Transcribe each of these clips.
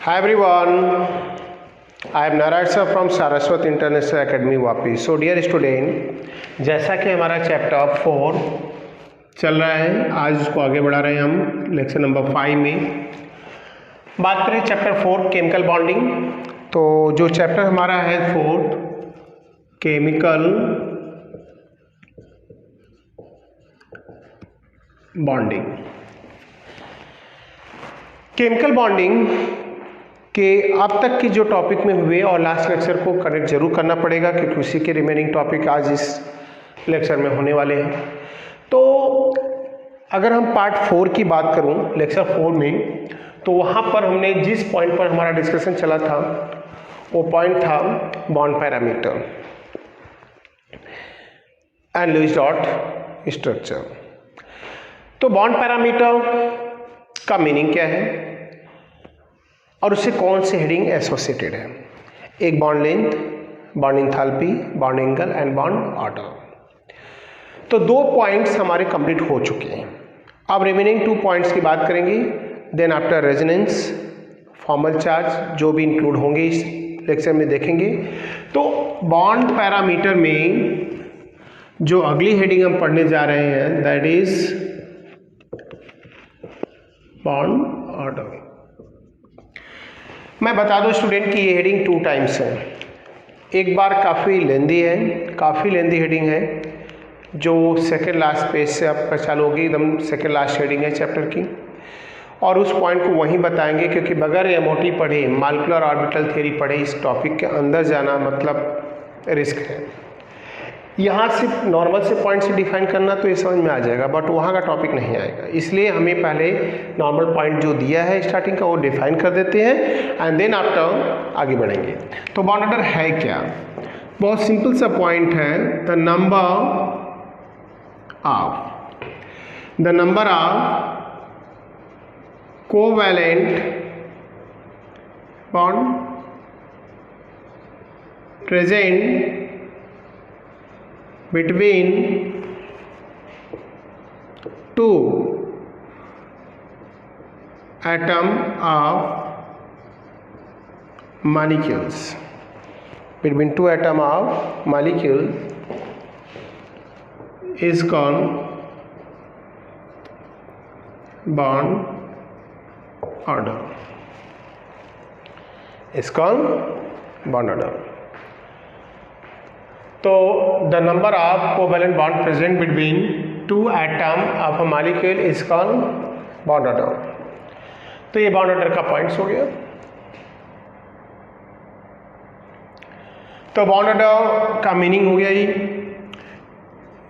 Hi everyone, I am Narayana sir from Saraswat International Academy Vapi. So dear student, जैसा कि हमारा chapter 4 चल रहा है, आज उसको आगे बढ़ा रहे हैं हम लेक्चर नंबर 5 में. बात करें चैप्टर 4 केमिकल बॉन्डिंग. तो जो चैप्टर हमारा है 4 केमिकल बॉन्डिंग. केमिकल बॉन्डिंग के अब तक की जो टॉपिक में हुए और लास्ट लेक्चर को कनेक्ट जरूर करना पड़ेगा क्योंकि उसी के रिमेनिंग टॉपिक आज इस लेक्चर में होने वाले हैं. तो अगर हम पार्ट 4 की बात करूं लेक्चर 4 में, तो वहां पर हमने जिस पॉइंट पर हमारा डिस्कशन चला था वो पॉइंट था bond parameter and Lewis dot structure. तो बॉन्ड पैरामीटर का मीनिंग क्या है और उससे कौन से हेडिंग एसोसिएटेड है. एक bond length, bond enthalpy, bond angle and bond order. तो 2 पॉइंट्स हमारे कंप्लीट हो चुके हैं. अब रिमेनिंग 2 पॉइंट्स की बात करेंगे. Then after resonance, formal charge जो भी इंक्लूड होंगे इस लेक्चर में देखेंगे. तो बॉन्ड पैरामीटर में जो अगली हेडिंग हम पढ़ने जा रहे हैं दैट इज बॉन्ड ऑर्डर. मैं बता दूं स्टूडेंट कि ये हेडिंग 2 टाइम्स है. एक बार काफ़ी लेंदी है, काफ़ी लेंदी हेडिंग है जो सेकेंड लास्ट पेज से आपका चालू होगी, एकदम सेकेंड लास्ट हेडिंग है चैप्टर की. और उस पॉइंट को वहीं बताएंगे क्योंकि बगैर एमओटी पढ़े, मॉलिक्यूलर ऑर्बिटल थ्योरी पढ़े, इस टॉपिक के अंदर जाना मतलब रिस्क है. यहाँ सिर्फ नॉर्मल से पॉइंट से डिफाइन करना तो ये समझ में आ जाएगा, बट वहाँ का टॉपिक नहीं आएगा. इसलिए हमें पहले नॉर्मल पॉइंट जो दिया है स्टार्टिंग का वो डिफाइन कर देते हैं एंड देन आफ्टर आगे बढ़ेंगे. तो बॉन्ड ऑर्डर है क्या? बहुत सिंपल सा पॉइंट है. The number of covalent bond present between 2 atom of molecules. Between 2 atom of molecule is called bond order. Is called bond order. तो the number of covalent bond present between 2 atom of a molecule is called bond order. तो ये bond order का points हो गया. तो bond order का meaning हो गया ये,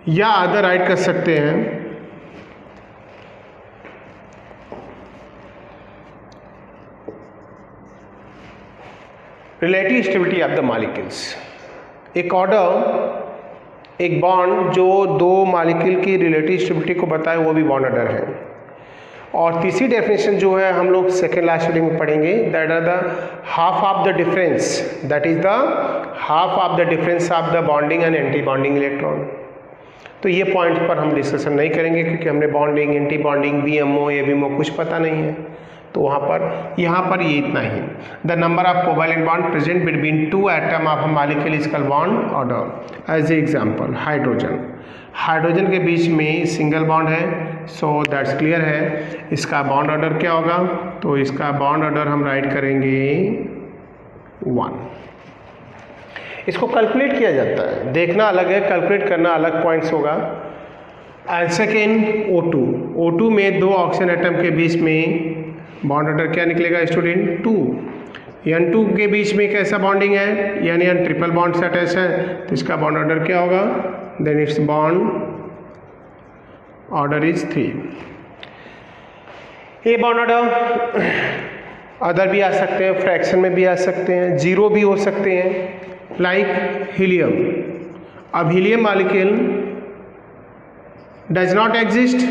या अदर राइट कर सकते हैं relative stability of the molecules. एक ऑर्डर, एक बॉन्ड जो 2 मॉलिक्यूल की रिलेटिव स्टेबिलिटी को बताए वो भी बॉन्ड ऑर्डर है. और तीसरी डेफिनेशन जो है हम लोग सेकेंड लास्ट हेडिंग में पढ़ेंगे, that are the half of the difference, that is the half of the difference of the bonding and anti bonding electron. तो ये पॉइंट पर हम डिस्कशन नहीं करेंगे क्योंकि हमने bonding, anti bonding, BMO, ABMO कुछ पता नहीं है. तो यहाँ पर ये इतना ही. The number of covalent bond present between 2 atom of a molecule is called bond order. As a example hydrogen के बीच में सिंगल बॉन्ड है, सो दैट्स क्लियर है. इसका बॉन्ड ऑर्डर क्या होगा? तो इसका बॉन्ड ऑर्डर हम राइट करेंगे 1. इसको कैलकुलेट किया जाता है, देखना अलग है, कैलकुलेट करना अलग पॉइंट्स होगा. एंड सेकेंड O2 में 2 ऑक्सीजन एटम के बीच में बॉन्ड ऑर्डर क्या निकलेगा स्टूडेंट? 2. N2 के बीच में कैसा बॉन्डिंग है? N ट्रिपल बॉन्ड से अटैच है, तो इसका बॉन्ड ऑर्डर क्या होगा? Then its bond order is 3. ये बॉन्ड ऑर्डर अदर भी आ सकते हैं, फ्रैक्शन में भी आ सकते हैं, 0 भी हो सकते हैं. Like helium. अब helium molecule does not exist,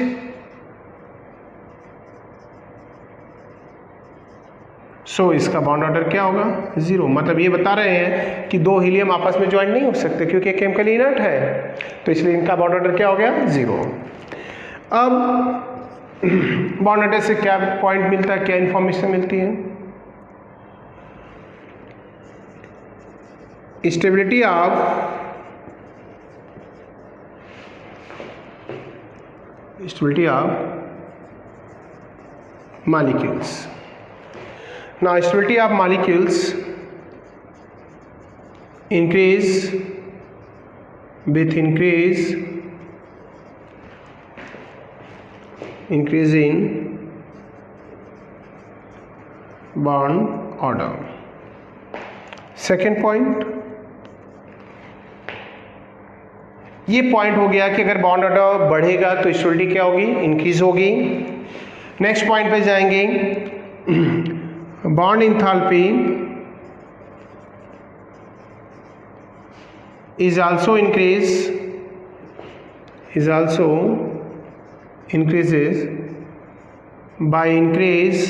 so इसका बॉन्ड ऑर्डर क्या होगा? 0. मतलब ये बता रहे हैं कि 2 हीलियम आपस में ज्वाइन नहीं हो सकते क्योंकि केमिकली इनर्ट है, तो इसलिए इनका बॉन्ड ऑर्डर क्या हो गया? 0. अब बॉन्ड ऑर्डर से क्या पॉइंट मिलता है, क्या इन्फॉर्मेशन मिलती है? stability of molecules. Now stability of molecules increase with increasing bond order. Second point, ये पॉइंट हो गया कि अगर बॉन्ड ऑर्डर बढ़ेगा तो स्टेबिलिटी क्या होगी, इंक्रीज होगी। नेक्स्ट पॉइंट पे जाएंगे, bond enthalpy is also increases by increase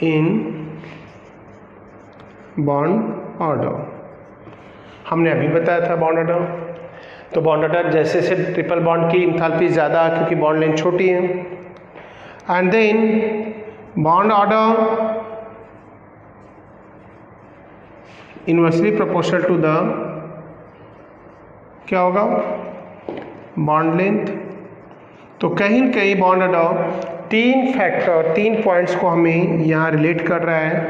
in bond order. हमने अभी बताया था बॉन्ड ऑर्डर, तो बॉन्ड ऑर्डर जैसे से ट्रिपल बॉन्ड की इंथैल्पी ज़्यादा क्योंकि बॉन्ड लेंथ छोटी है, and then bond order inversely proportional to the क्या होगा, बॉन्ड लेंथ। तो कहीं न कहीं बॉन्ड ऑर्डर तीन पॉइंट्स को हमें यहाँ रिलेट कर रहा है,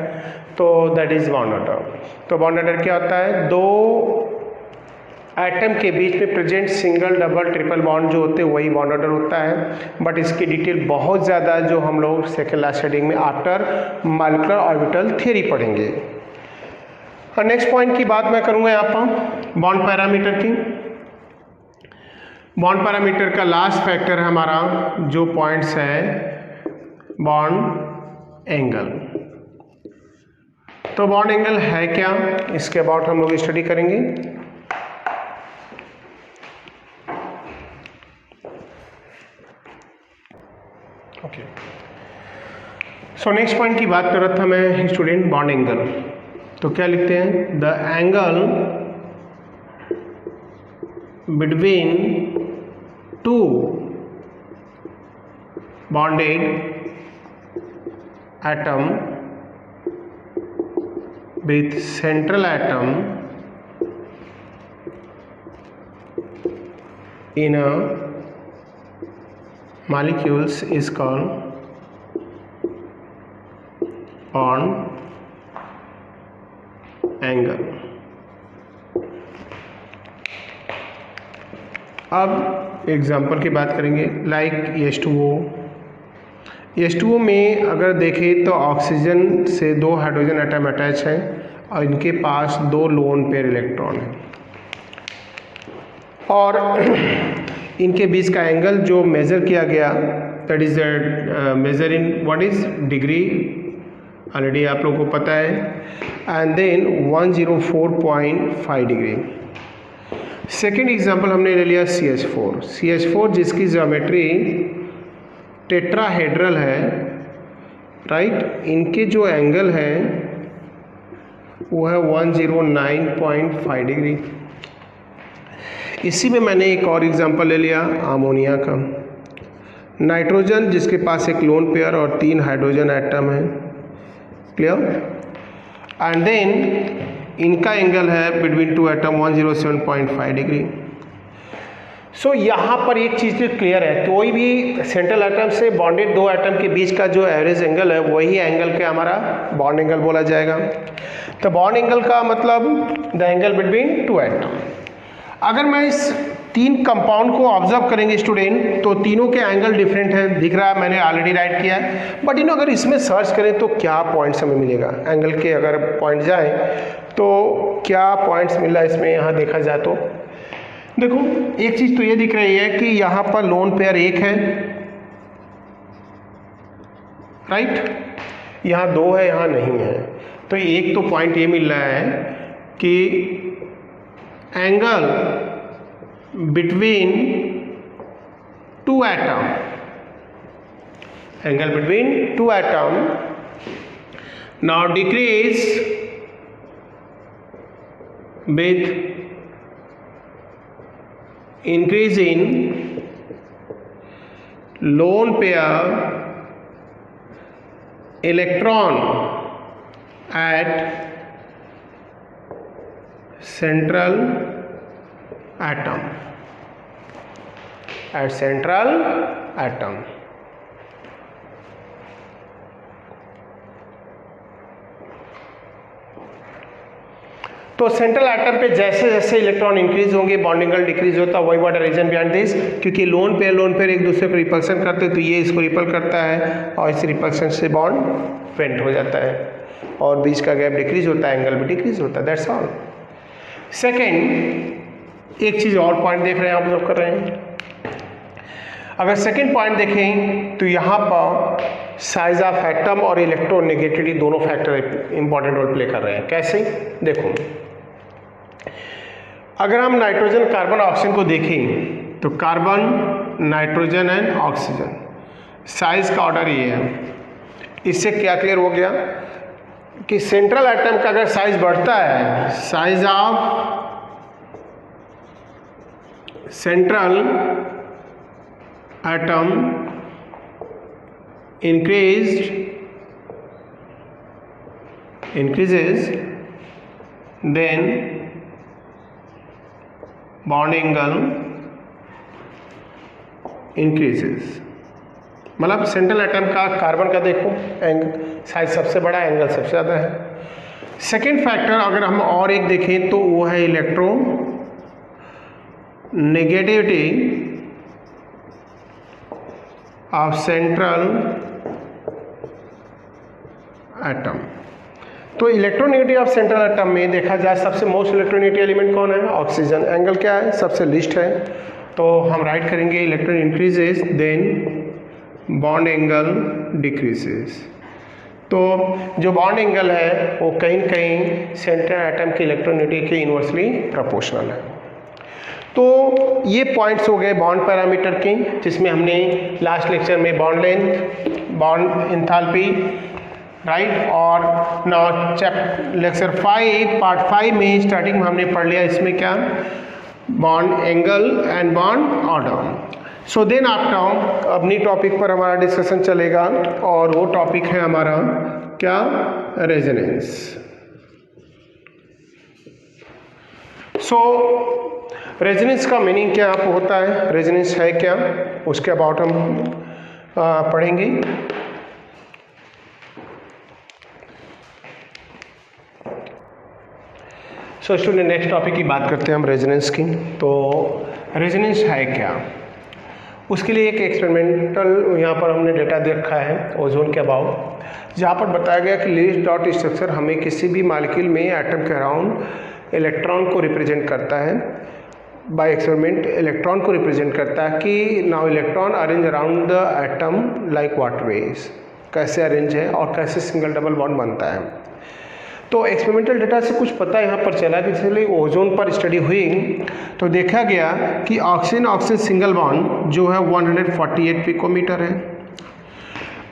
तो दैट इज बॉन्ड ऑर्डर। तो बॉन्ड ऑर्डर क्या होता है, दो एटम के बीच में present single double triple bond जो होते हैं वही बॉन्ड ऑर्डर होता है, बट इसकी डिटेल बहुत ज़्यादा जो हम लोग सेकेंड लास्ट हेडिंग में आफ्टर मॉलिक्यूलर ऑर्बिटल थ्योरी पढ़ेंगे। और नेक्स्ट पॉइंट की बात मैं करूँगा यहाँ पर बॉन्ड पैरामीटर की। बॉन्ड पैरामीटर का लास्ट फैक्टर है हमारा जो पॉइंट्स है बॉन्ड एंगल। तो बॉन्ड एंगल है क्या, इसके अबाउट हम लोग स्टडी करेंगे। ओके, सो नेक्स्ट पॉइंट की बात कर रहा था मैं स्टूडेंट, बॉन्ड एंगल। तो क्या लिखते हैं, the angle between two bonded atom with central atom in a molecules is called bond angle। अब एग्जाम्पल की बात करेंगे, लाइक H2O। H2O में अगर देखें तो ऑक्सीजन से दो हाइड्रोजन एटम अटैच हैं और इनके पास दो लोन पेयर इलेक्ट्रॉन हैं, और इनके बीच का एंगल जो मेज़र किया गया that is major in what is degree, already आप लोगों को पता है, and then 104.5 degree. Second example हमने ले लिया CH4 जिसकी ज्योमेट्री टेट्राहेड्रल है, राइट। इनके जो एंगल है वो है 109.5 डिग्री। इसी में मैंने एक और एग्जांपल ले लिया अमोनिया का। नाइट्रोजन जिसके पास एक लोन पेयर और 3 हाइड्रोजन एटम है, क्लियर, एंड देन इनका एंगल है बिटवीन टू एटम 107.5 डिग्री। सो यहाँ पर एक चीज़ तो क्लियर है, कोई भी सेंट्रल एटम से बॉन्डेड दो एटम के बीच का जो एवरेज एंगल है वही एंगल के हमारा बॉन्ड एंगल बोला जाएगा। तो बॉन्ड एंगल का मतलब the angle between two atom. अगर मैं इस 3 कंपाउंड को ऑब्जर्व करेंगे स्टूडेंट, तो तीनों के एंगल डिफरेंट है, दिख रहा है, मैंने ऑलरेडी राइट किया है, बट अगर इसमें सर्च करें तो क्या पॉइंट्स हमें मिलेगा, एंगल के अगर पॉइंट जाए तो क्या पॉइंट्स मिल रहा है इसमें, यहाँ देखा जाए तो देखो एक चीज़ तो ये दिख रही है कि यहाँ पर लोन पेयर 1 है, राइट, यहाँ 2 है, यहाँ नहीं है। तो एक तो पॉइंट ये मिल रहा है कि angle between two atom, angle between two atom now decrease with increase in lone pair electron at central atom, at central atom. तो सेंट्रल एटम पे जैसे जैसे इलेक्ट्रॉन इंक्रीज होंगे बॉन्डिंग एंगल डिक्रीज होता है, वही व्हाट रीजन बिहाइंड दिस, क्योंकि lone pair एक दूसरे को रिपल्सन करते हैं, तो ये इसको रिपल करता है और इस रिपल्सन से बॉन्ड फेंट हो जाता है और बीच का गैप डिक्रीज होता है, एंगल भी डिक्रीज होता है, दैट्स ऑल। सेकेंड, एक चीज़ और पॉइंट देख रहे हैं आप लोग कर रहे हैं, अगर सेकेंड पॉइंट देखें तो यहाँ पर साइज ऑफ एटम और इलेक्ट्रोनेगेटिविटी दोनों फैक्टर इंपॉर्टेंट रोल प्ले कर रहे हैं। कैसे? देखो, अगर हम नाइट्रोजन कार्बन ऑक्सीजन को देखें तो carbon, nitrogen and oxygen, size का ऑर्डर ये है। इससे क्या क्लियर हो गया कि सेंट्रल एटम का अगर साइज बढ़ता है, size of central atom increases, then bond angle increases। मतलब सेंट्रल एटम का कार्बन का देखो साइज सबसे बड़ा, एंगल सबसे ज़्यादा है। सेकेंड फैक्टर अगर हम और एक देखें तो वो है electro negativity of central atom. तो इलेक्ट्रोनेगेटिव ऑफ सेंट्रल एटम में देखा जाए सबसे मोस्ट इलेक्ट्रोनेगेटिव एलिमेंट कौन है? ऑक्सीजन। एंगल क्या है? सबसे लिस्ट है, तो हम राइट करेंगे electron increases then bond angle decreases. तो जो बॉन्ड एंगल है वो कहीं न कहीं सेंट्रल एटम की इलेक्ट्रोनेगेटिव के इन्वर्सली प्रोपोर्शनल है। तो ये पॉइंट्स हो गए बॉन्ड पैरामीटर के, जिसमें हमने लास्ट लेक्चर में bond length, bond enthalpy, right, और नाउ लेक्चर 5 पार्ट 5 में स्टार्टिंग में हमने पढ़ लिया इसमें क्या, bond angle and bond order. So then after अपनी टॉपिक पर हमारा डिस्कशन चलेगा और वो टॉपिक है हमारा क्या, रेजोनेंस। सो रेजोनेंस का मीनिंग क्या आपको होता है, रेजोनेंस है क्या, उसके अबाउट हम पढ़ेंगे। सो स्टूडेंट, नेक्स्ट टॉपिक की बात करते हैं हम रेजोनेंस की। तो रेजोनेंस है क्या, उसके लिए एक एक्सपेरिमेंटल यहाँ पर हमने डेटा दे रखा है ओजोन के अबाउट, जहाँ पर बताया गया कि लीस्ट डॉट स्ट्रक्चर हमें किसी भी मॉलिक्यूल में एटम के अराउंड इलेक्ट्रॉन को रिप्रेजेंट करता है। बाय एक्सपेरिमेंट इलेक्ट्रॉन को रिप्रेजेंट करता है कि now electron arrange around the atom like what ways, कैसे अरेंज है और कैसे सिंगल डबल बॉन्ड बनता है। तो एक्सपेरिमेंटल डेटा से कुछ पता यहाँ पर चला कि जैसे ओजोन पर स्टडी हुई तो देखा गया कि ऑक्सीजन ऑक्सीजन सिंगल बॉन्ड जो है 148 पिकोमीटर है,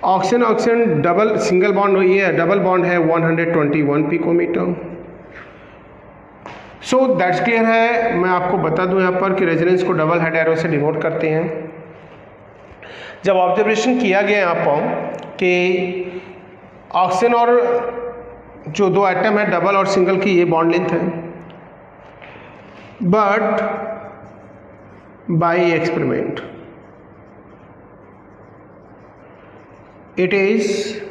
oxygen oxygen double single bond हुई है, डबल बॉन्ड है 121 पिकोमीटर। सो दैट्स क्लियर है। मैं आपको बता दूं यहाँ पर कि रेजोनेंस को डबल हेड एरो से डिनोट करते हैं। जब ऑब्जर्वेशन किया गया यहाँ पर कि ऑक्सीजन और जो दो एटम है डबल और सिंगल की ये बॉन्ड लेंथ है, but by experiment it is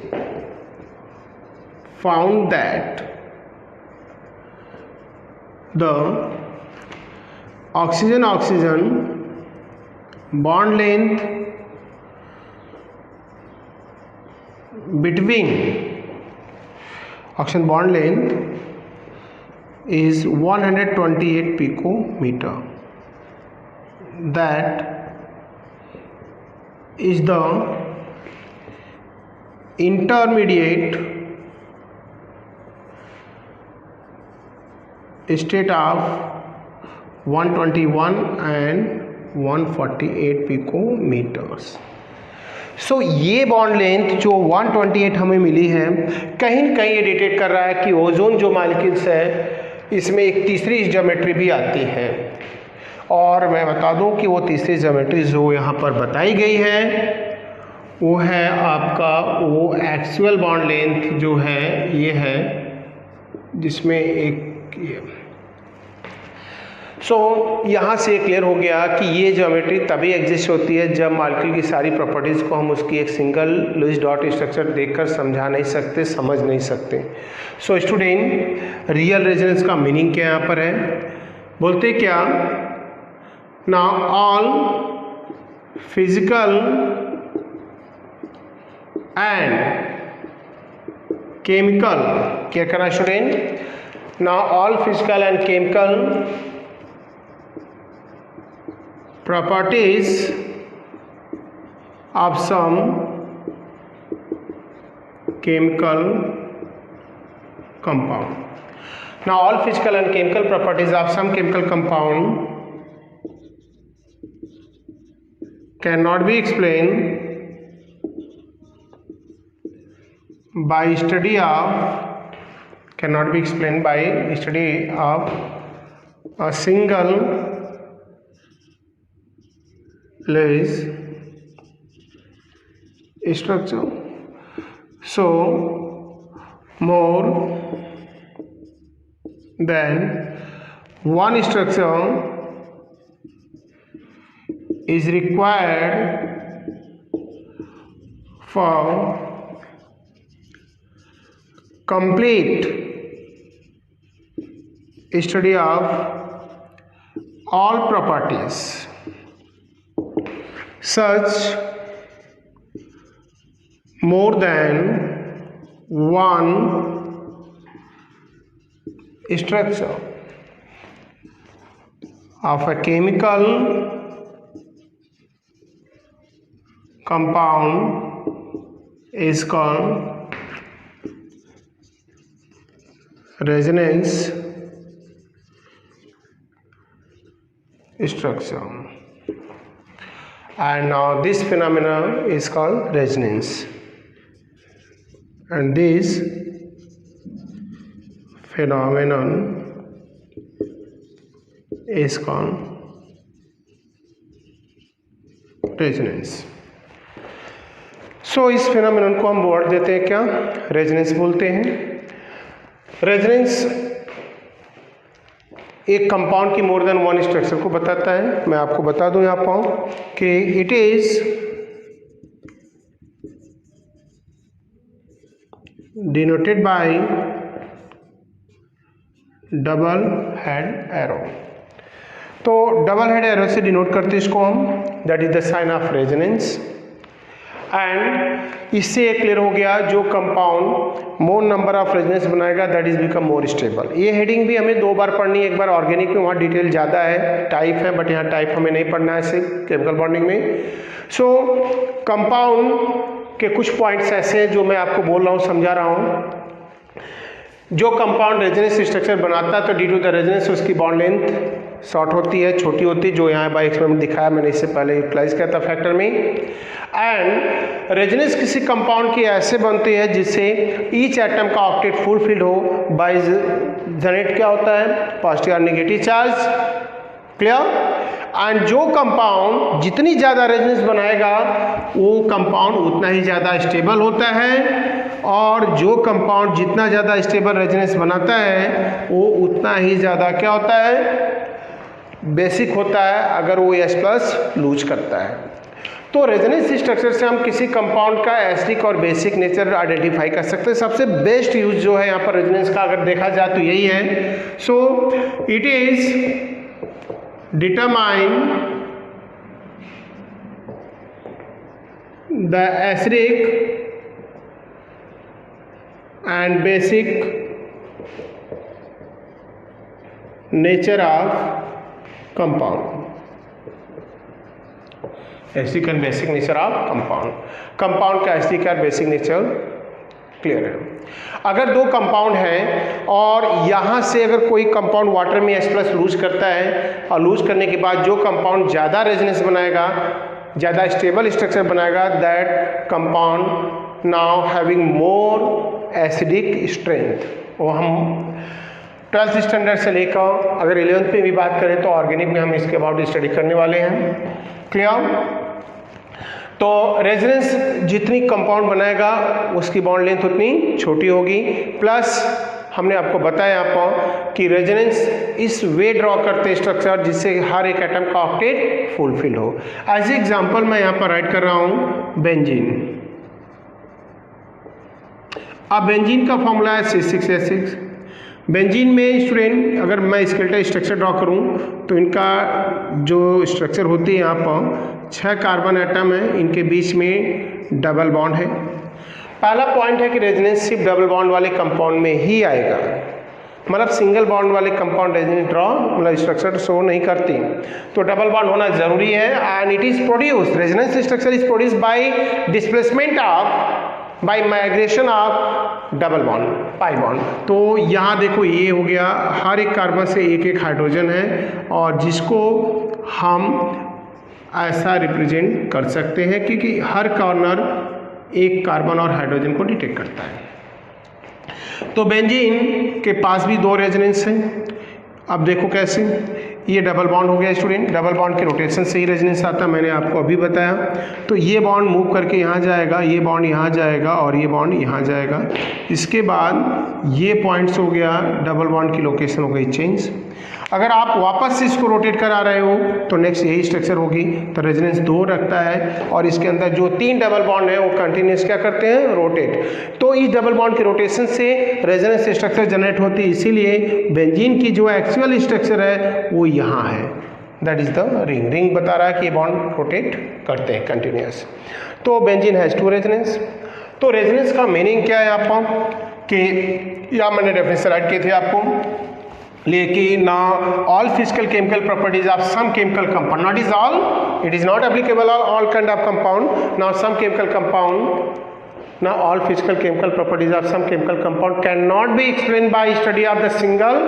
found that the oxygen bond length between oxygen bond length is 128 picometer. That is the intermediate state of 121 and 148 picometers. सो ये bond length जो 128 हमें मिली है, कहीं न कहीं ये डिटेक्ट कर रहा है कि ओजोन जो मॉलिक्यूल्स है इसमें एक तीसरी ज्योमेट्री भी आती है। और मैं बता दूं कि वो तीसरी ज्योमेट्री जो यहाँ पर बताई गई है वो है आपका वो एक्चुअल बॉन्ड लेंथ जो है ये है, जिसमें एक सो यहाँ से क्लियर हो गया कि ये ज्योमेट्री तभी एग्जिस्ट होती है जब मॉलिक्यूल की सारी प्रॉपर्टीज़ को हम उसकी एक सिंगल लुईस डॉट स्ट्रक्चर देखकर समझा नहीं सकते, समझ नहीं सकते। सो स्टूडेंट, रियल रेजोनेंस का मीनिंग क्या यहाँ पर है, बोलते क्या, now all physical and chemical, क्या करना student, now all physical and chemical properties of some chemical compound. Now all physical and chemical properties of some chemical compound cannot be explained by study of a single Lewis structure. So more than one structure is required for complete study of all properties. Such more than one structure of a chemical compound is called resonance structure. And now this phenomenon is called resonance, and this phenomenon is called resonance. So इस phenomenon को हम word देते हैं क्या, resonance बोलते हैं। resonance एक compound की मोर देन वन स्ट्रक्चर को बताता है। मैं आपको बता दूं यहाँ पर कि it is denoted by double head arrow. तो डबल हेड एरो से डिनोट करते इसको हम, that is the sign of resonance. And इससे ये क्लियर हो गया, जो compound more number of resonance बनाएगा that is become more stable. ये हेडिंग भी हमें दो बार पढ़नी है, एक बार ऑर्गेनिक में, वहाँ डिटेल ज़्यादा है, टाइप है, बट यहाँ टाइप हमें नहीं पढ़ना है सिर्फ केमिकल बॉन्डिंग में। सो कंपाउंड के कुछ पॉइंट्स ऐसे हैं जो मैं आपको बोल रहा हूँ, समझा रहा हूँ। जो कंपाउंड रेजोनेंस स्ट्रक्चर बनाता है तो ड्यू टू द रेजोनेंस उसकी बॉन्ड लेंथ शॉर्ट होती है, छोटी होती है, जो यहाँ बाय एक्सपेरिमेंट दिखाया मैंने, इससे पहले यूटिलाइज किया था फैक्टर में। एंड रेजोनेंस किसी कंपाउंड की ऐसे बनती है जिससे ईच एटम का ऑक्टेट फुलफिल्ड हो बाय जनरेट क्या होता है, पॉजिटिव और नेगेटिव चार्ज। क्लियर। एंड जो कंपाउंड जितनी ज़्यादा रेजोनेंस बनाएगा वो कंपाउंड उतना ही ज़्यादा स्टेबल होता है, और जो कंपाउंड जितना ज़्यादा स्टेबल रेजोनेंस बनाता है वो उतना ही ज़्यादा क्या होता है, बेसिक होता है, अगर वो S+ लूज करता है। तो रेजोनेंस स्ट्रक्चर से हम किसी कंपाउंड का एसिडिक और बेसिक नेचर आइडेंटिफाई कर सकते हैं। सबसे बेस्ट यूज जो है यहाँ पर रेजोनेंस का अगर देखा जाए तो यही है। So it is determine the acidic and basic nature of compound, acidic and basic nature of compound का acidic और basic nature क्लियर है। अगर दो कंपाउंड हैं और यहाँ से अगर कोई कंपाउंड वाटर में S+ लूज करता है, और लूज करने के बाद जो कंपाउंड ज़्यादा रेजोनेंस बनाएगा, ज़्यादा स्टेबल स्ट्रक्चर बनाएगा, that compound now having more acidic strength. वो हम 12th स्टैंडर्ड से लेकर अगर 11th में भी बात करें तो ऑर्गेनिक में हम इसके अबाउट स्टडी करने वाले हैं। क्लियर। तो रेजोनेंस जितनी कंपाउंड बनाएगा उसकी बॉन्ड लेंथ उतनी छोटी होगी, प्लस हमने आपको बताया यहाँ पर कि रेजोनेंस इस वे ड्रॉ करते स्ट्रक्चर जिससे हर एक एटम का ऑक्टेट फुलफिल हो। एज एग्जांपल मैं यहाँ पर राइट कर रहा हूँ बेंजीन। अब बेंजीन का फॉर्मूला है C6H6। बेंजीन में स्टूडेंट अगर मैं स्केलेटल स्ट्रक्चर ड्रॉ करूं तो इनका जो स्ट्रक्चर होती है यहाँ पर 6 कार्बन एटम है, इनके बीच में डबल बॉन्ड है। पहला पॉइंट है कि रेजोनेंस सिर्फ डबल बॉन्ड वाले कंपाउंड में ही आएगा, मतलब सिंगल बॉन्ड वाले कंपाउंड रेजोनेंस ड्रॉ मतलब स्ट्रक्चर शो नहीं करती, तो डबल बॉन्ड होना जरूरी है। And it is produce, resonance structure is produce by displacement of by migration of double bond pi bond. तो यहाँ देखो ये हो गया, हर एक कार्बन से एक एक हाइड्रोजन है और जिसको हम ऐसा रिप्रेजेंट कर सकते हैं क्योंकि हर कॉर्नर एक कार्बन और हाइड्रोजन को डिटेक्ट करता है। तो बेंजीन के पास भी 2 रेजोनेंस हैं। अब देखो कैसे, ये डबल बॉन्ड हो गया स्टूडेंट, डबल बॉन्ड के रोटेशन से ही रेजोनेंस आता है, मैंने आपको अभी बताया। तो ये बॉन्ड मूव करके यहाँ जाएगा, ये बॉन्ड यहाँ जाएगा और ये बॉन्ड यहाँ जाएगा। इसके बाद ये पॉइंट्स हो गया, डबल बॉन्ड की लोकेशन हो गई चेंज। अगर आप वापस से इसको रोटेट करा रहे हो तो नेक्स्ट यही स्ट्रक्चर होगी। तो रेजोनेंस 2 रखता है और इसके अंदर जो 3 डबल बॉन्ड है वो कंटिन्यूस क्या करते हैं, रोटेट। तो इस डबल बॉन्ड के रोटेशन से रेजोनेंस स्ट्रक्चर जनरेट होती है, इसीलिए बेंजीन की जो एक्चुअल स्ट्रक्चर है वो यहाँ है, that is the ring. Ring बता रहा है कि ये बॉन्ड रोटेट करते हैं कंटिन्यूस। तो बेंजीन हैज 2 रेजोनेंस। तो रेजोनेंस का मीनिंग क्या है आपको कि या मैंने डेफिनेशन राइट की थी आपको, लेकिन all physical chemical properties of some chemical compound, not is all, it is not applicable on all kind of compound. Now some chemical compound, now all physical chemical properties of some chemical compound cannot be explained by study of the single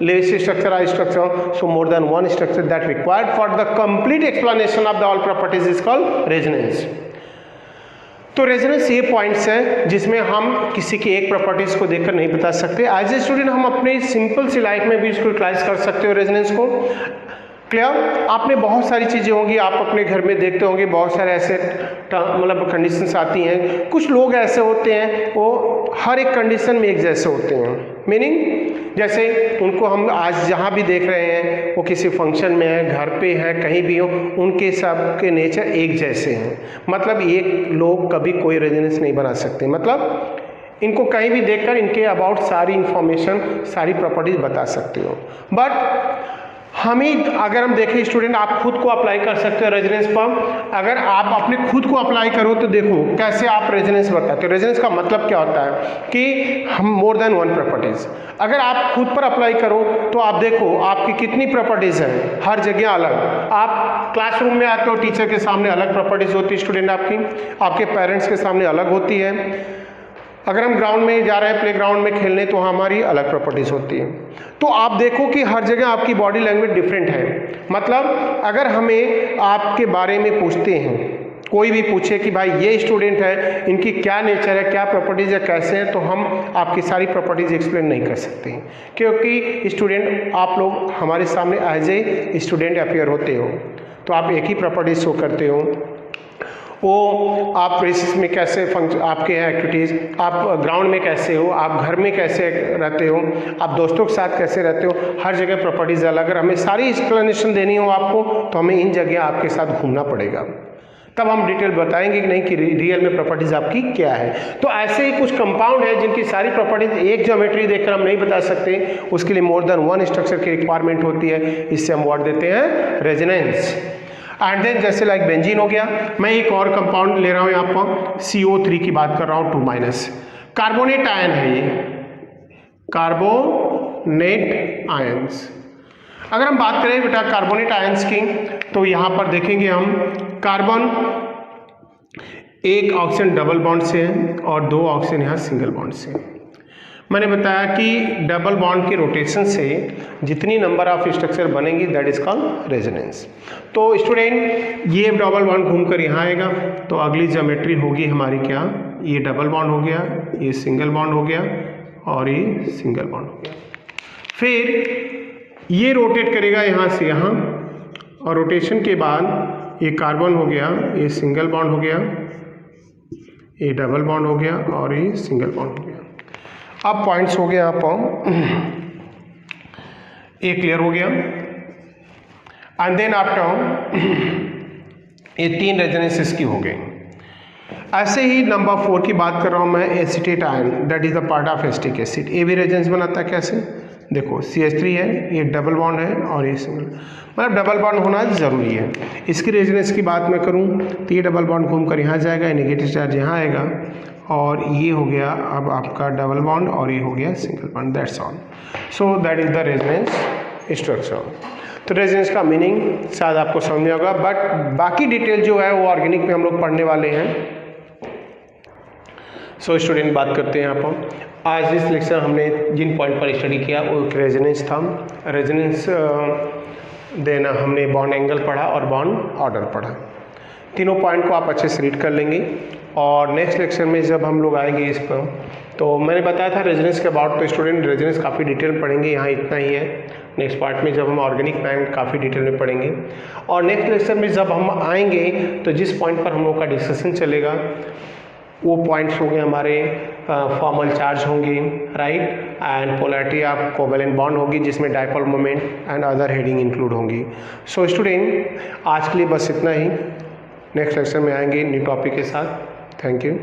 less structure or structure. So more than one structure that required for the complete explanation of the all properties is called resonance. तो resonance ये points है जिसमें हम किसी की एक properties को देखकर नहीं बता सकते। एज ए स्टूडेंट हम अपने सिंपल सी लाइफ में भी इसको यूटिलाइज कर सकते हो रेजोनेंस को। क्लियर? आपने बहुत सारी चीज़ें होंगी, आप अपने घर में देखते होंगे, बहुत सारे ऐसे मतलब कंडीशंस आती हैं। कुछ लोग ऐसे होते हैं वो हर एक कंडीशन में एक जैसे होते हैं, मीनिंग जैसे उनको हम आज जहाँ भी देख रहे हैं, वो किसी फंक्शन में है, घर पे है, कहीं भी हो, उनके सब के नेचर एक जैसे हैं। मतलब एक लोग कभी कोई रेजोनेंस नहीं बना सकते, मतलब इनको कहीं भी देखकर इनके अबाउट सारी इंफॉर्मेशन, सारी प्रॉपर्टीज बता सकते हो। बट अगर हम देखें स्टूडेंट, आप खुद को अप्लाई कर सकते हो रेजोनेंस पर। अगर आप अपने खुद को अप्लाई करो तो देखो कैसे आप रेजोनेंस बताते हो। रेजोनेंस का मतलब क्या होता है कि हम मोर देन वन प्रॉपर्टीज, अगर आप खुद पर अप्लाई करो तो आप देखो आपकी कितनी प्रॉपर्टीज हैं, हर जगह अलग। आप क्लासरूम में आते हो, टीचर के सामने अलग प्रॉपर्टीज होती है स्टूडेंट आपकी, आपके पेरेंट्स के सामने अलग होती है। अगर हम ग्राउंड में जा रहे हैं, प्ले ग्राउंड में खेलने, तो हमारी अलग प्रॉपर्टीज होती है। तो आप देखो कि हर जगह आपकी बॉडी लैंग्वेज डिफरेंट है। मतलब अगर हमें आपके बारे में पूछते हैं, कोई भी पूछे कि भाई ये स्टूडेंट है, इनकी क्या नेचर है, क्या प्रॉपर्टीज है, कैसे हैं, तो हम आपकी सारी प्रॉपर्टीज एक्सप्लेन नहीं कर सकते हैं, क्योंकि स्टूडेंट आप लोग हमारे सामने एज ए स्टूडेंट अपीयर होते हो, तो आप एक ही प्रॉपर्टीज शो करते हो। वो आप रेसिस में कैसे फंक्शन, आपके हैं एक्टिविटीज़, आप ग्राउंड में कैसे हो, आप घर में कैसे रहते हो, आप दोस्तों के साथ कैसे रहते हो, हर जगह प्रॉपर्टीज़ अलग। अगर हमें सारी एक्सप्लेनेशन देनी हो आपको, तो हमें इन जगह आपके साथ घूमना पड़ेगा, तब हम डिटेल बताएंगे कि नहीं कि रियल में प्रॉपर्टीज़ आपकी क्या है। तो ऐसे ही कुछ कंपाउंड है जिनकी सारी प्रॉपर्टीज़ एक ज्योमेट्री देखकर हम नहीं बता सकते, उसके लिए मोर देन वन स्ट्रक्चर की रिक्वायरमेंट होती है। इससे हम वर्ड देते हैं रेजोनेंस। एंड देन जैसे लाइक बेंजीन हो गया, मैं एक और कंपाउंड ले रहा हूँ यहाँ पर, CO3 की बात कर रहा हूँ, 2- कार्बोनेट आयन है ये, कार्बोनेट आयंस। अगर हम बात करें बेटा कार्बोनेट आयंस की, तो यहाँ पर देखेंगे हम कार्बन एक ऑक्सीजन डबल बॉन्ड से है और 2 ऑक्सीजन यहाँ सिंगल बॉन्ड से है। मैंने बताया कि डबल बॉन्ड के रोटेशन से जितनी नंबर ऑफ स्ट्रक्चर बनेंगी दैट इज कॉल्ड रेजोनेंस। तो स्टूडेंट ये डबल बॉन्ड घूमकर यहाँ आएगा, तो अगली ज्योमेट्री होगी हमारी क्या, ये डबल बॉन्ड हो गया, ये सिंगल बॉन्ड हो गया और ये सिंगल बॉन्ड हो गया। फिर ये रोटेट करेगा यहाँ से यहाँ, और रोटेशन के बाद ये कार्बन हो गया, ये सिंगल बॉन्ड हो गया, ये डबल बॉन्ड हो गया और ये सिंगल बॉन्ड हो गया। अब पॉइंट्स हो गए यहाँ पर, ये क्लियर हो गया। एंड देन आफ्टर ये 3 रेजोनेंसेस की हो गई। ऐसे ही नंबर 4 की बात कर रहा हूँ मैं, acetate ion, that is the part of acetic acid. ये भी रेजोनेंस बनाता है कैसे, देखो CH3 है, ये डबल बॉन्ड है और ये सिंगल, मतलब डबल बॉन्ड होना ज़रूरी है। इसकी रेजोनेंस की बात मैं करूँ तो ये डबल बॉन्ड घूमकर यहाँ जाएगा, नेगेटिव चार्ज यहाँ आएगा और ये हो गया अब आपका डबल बॉन्ड और ये हो गया single bond, that's all. So that is the resonance structure. तो रेजोनेंस का मीनिंग शायद आपको समझ में होगा, बट बाकी डिटेल जो है वो ऑर्गेनिक में हम लोग पढ़ने वाले हैं। सो स्टूडेंट बात करते हैं यहाँ पर। आज इस लेक्चर हमने जिन पॉइंट पर स्टडी किया वो एक रेजोनेंस था, रेजोनेंस देना हमने बॉन्ड एंगल पढ़ा और बॉन्ड ऑर्डर पढ़ा। तीनों पॉइंट को आप अच्छे से रीड कर लेंगे और नेक्स्ट लेक्चर में जब हम लोग आएंगे इस पर, तो मैंने बताया था रेजोनेंस के अबाउट, तो स्टूडेंट रेजोनेंस काफ़ी डिटेल में पढ़ेंगे, यहाँ इतना ही है। नेक्स्ट पार्ट में जब हम ऑर्गेनिक बैंड काफ़ी डिटेल में पढ़ेंगे और नेक्स्ट लेक्चर में जब हम आएंगे तो जिस पॉइंट पर हम लोग का डिस्कशन चलेगा वो पॉइंट्स होंगे हमारे फॉर्मल चार्ज होंगे, right, and polarity of covalent bond होगी जिसमें dipole moment and other heading include होंगी। सो स्टूडेंट आज के लिए बस इतना ही, नेक्स्ट लेक्चर में आएंगे न्यू टॉपिक के साथ। Thank you.